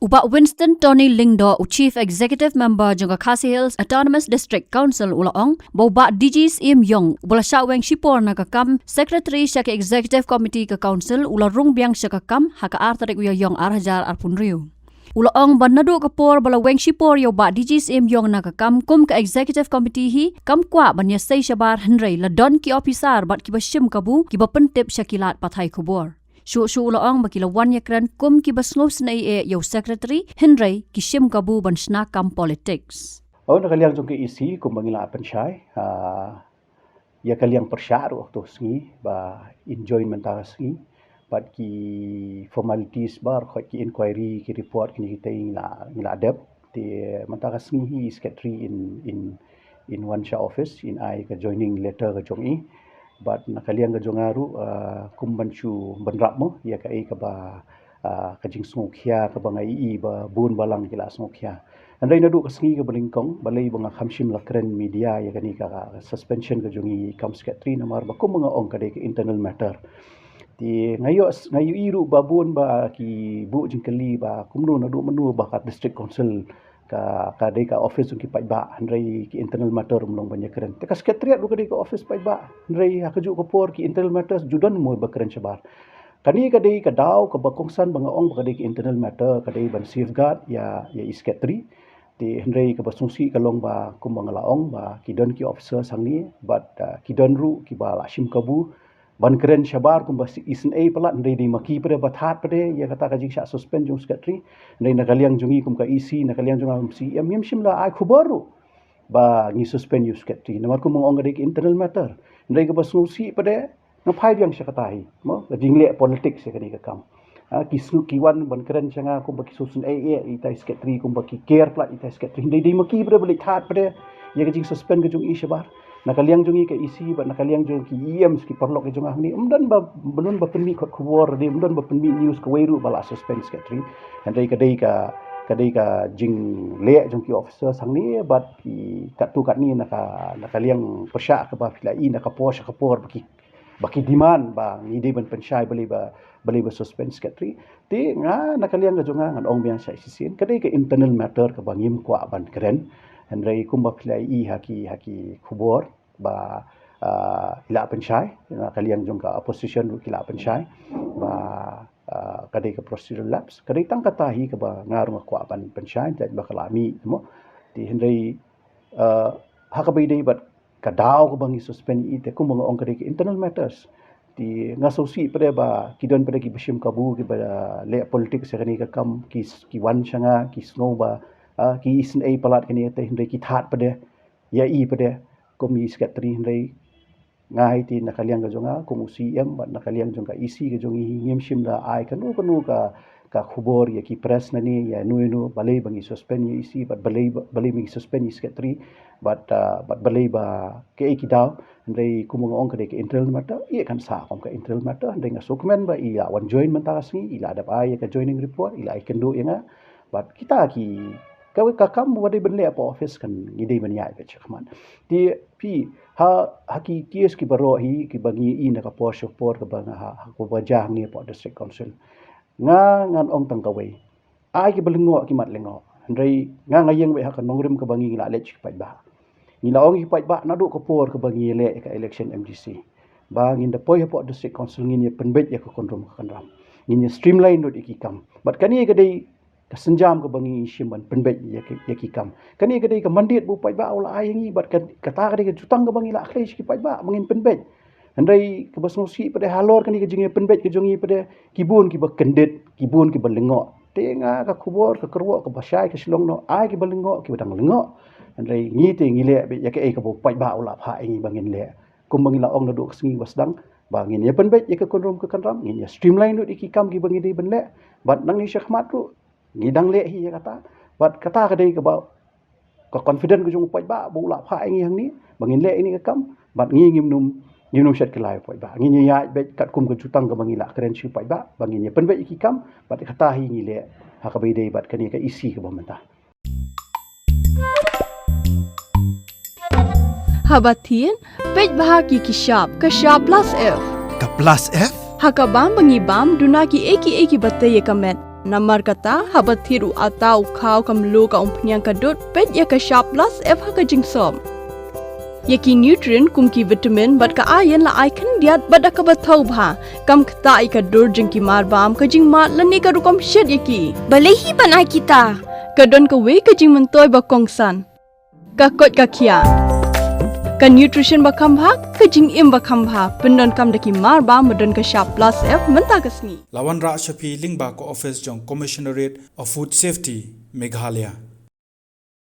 Ubak Winston Tony Lingdo, Chief Executive Member Jungka Khasi Hills Autonomous District Council Ulaong, Boba DGs Im Yong, Bula Shaweng Shipor Nakakam, Secretary Shaka Executive Committee ka Council, Ula Rung Biang Shakakam, Haka Artarik Uya Yong Arhajar Arpunriu. Ulaong banadu kapor bala weng shipor yo ba DGs Im Yong Nakakam, kum ka Executive Committee hi, kam kwa banya say shabar Henry, la don ki officer bat kiba shim kabu, kiba pentip Shakilat Pathai Kubor. Shu ulaong bakila wan yakran kum ki basngop snai yo secretary Henry ki shim kabu ban snakam politics. Nakaliang jong ki isi kum bangila pensyai ya kaliang persyaru waktu sengi ba enjoyment ta sengi bat ki formalities bar khoi ki inquiry ki report ki kita ngila adab ti mantaka sengi hi secretary in one sha office in I ka joining letter ka jong I but nakaliang ka jongaru kumbanchu banrap mo ya ka ai ka ba ka jing smokia ka ba ngai ba bun balang kila smokia andai nadu ka sengi ka balingkong balai banga khamshim lakren media ya kani ka suspension ka jongi kam secretary namar ba kum mga ong ka de internal matter ti ngayo iru babun ba ki bu jingkeli ba kumnu nadu menu ba ka district council ka dei ka office ki pai ba andai ki internal matter mlong banyak keren te ka secretariat du ka dei ka office pai ba andai ha kaju ko por ki internal matters judan mo ba keren chabar kani ka dei ka daw ka bakongsan banga ong ka dei ki internal matter ka dei ban safeguard ya secretary ti andai ka basungsi ka long ba kumbang laong ba ki don ki officer sangni but ki don ru ki ba lashim kabu ban keren shabar kum basi isin ai pala ndai di maki pada bathat pada ya kata ka jingsha suspend jung secretary ndai nakaliang jungi kum ka isi nakaliang jung si em shimla ai khubaru ba ngi suspend you secretary namar kum ong ngai internal matter ndai ka basnusi pada ngapai yang syakatai mo jingle politics ya kani ka kam kisnu kiwan ban keren changa kum baki susun ai itai secretary kum baki care pla itai secretary ndai di maki pada balik that pada ya ka jing suspend ka jung i shabar nakaliang jungi ka isi ba nakaliang jung ki em ki perlok ke jung ahni umdan ba belun ba penmi khot khubor de umdan ba penmi news ka weiru bala suspense secretary andai ka jing le jung ki officer sangni bat ki katu kat ni nakaliang persya ka ba filai na ka posh ka por baki demand ba ngide ban pensyai bali ba suspense secretary ti nga nakaliang ka jung ngan ong biang sai sisin kadai ka internal matter ka bangim kwa ban keren andai kumba filai haki khubor ba ila pensyai kaliang jong ka opposition ru ila pensyai ba kadai ka procedural lapse kadai tang katahi ka ba ngarung kwa ban pensyai ta ba kalami mo ti hendai hakabai dei bat kadaw ka bangi suspend ite kumba ong kadai ka internal matters ti ngasosi pada ba kidon pada ki bashim kabu ki ba le politics kani ka kam ki wan changa ki snow ba ki isin ai palat kani te hindai ki that pada ya pada komi secretary hindai ngai ti nakaliang ga jonga komusi em ba nakaliang jonga isi ga jongi ngem shimla ai kanu ka khubor ya ki press nani ya nu balai bangi suspend ya isi but balai bangi suspend secretary but balai ba ke ki daw hindai kumung ong ka de internal matter ia kan sa kom ka internal matter hindai nga dokumen ba ia wan join mentarasni ila ada ai ka joining report ila I kendo ya but kita ki ka kam wadi benle apa office kan ngidei baniai ke chakman ti pi haki ties ki baro hi ki bagi in ka por support ka bang ha ko bajah ni po district council ngan ong tang kawai ai ki belengo ki mat lengo ndai ngayeng be ha kan nongrim ka bangi ngila lech pai ba ngila ong ki pai ba nadu ka por ka bangi le ka election MDC ba ngin da poi po district council ngin ye penbet ya ka kondrom ka kandram ngin ye streamline do ki kam but kani ka dei senjam ke bangi shimban penbet ya ki kam kani ka dei ka mandit bu pai ba ula ayengi bat kata ka dei ka jutang ka bangi la akhlai ki pai ba mangin penbet andai ke basnosi pada halor kani ka jingi penbet ke jongi pada kibun ki ba kendet kibun ki balengo tenga ka kubor ka kerwo ka basai ka silong no ai ki balengo ki badang lengo andai ngi te ngi le ya ka ai ka bu pai ba ula pha ai bangin le kum bangi la ong na do sengi wasdang bangin ya penbet ya ka konrom ka kanram ngin ya streamline do ki kam ki bangi dei benle bat nang ni syakmat ru ngidang le hi kata bat kata ka dei ka ba ka confident ku jung pai ba bu la pha ngi hang ni bangin le ini ka kam bat ngi ngim shat kelai pai ba ngi ya bet kat kum ka jutang ka bangi la keren chi pai ba bangin ye penbe ki kam bat kata hi ngi le ha ka bai dei bat kani ka isi ka bamanta habatin pej bahaki ki shop ka shop plus f Ka plus F? Haka bam bangi bam dunaki eki batte ye kamet Namar kata habat thiru atau kau kamlu ka umpnyang kadut pet ya ka sharp plus F ha ka jingsom. Yaki nutrient kumki vitamin bat ka iron la ikan diat bat ka bathau bha kam kta ka dur jingki mar bam ka jing mat lani ka rukom shed yaki. Balehi banai kita. Kadon ka we ka jing mentoy ba kongsan. Ka kot ka kia. Ka nutrition ba kam bha ka jing im ba kam bha pendon kam daki mar bam madon ka sharp plus F menta ka sngi. Lawan Ra Shafi Lingba ko office jong Commissionerate of Food Safety Meghalaya.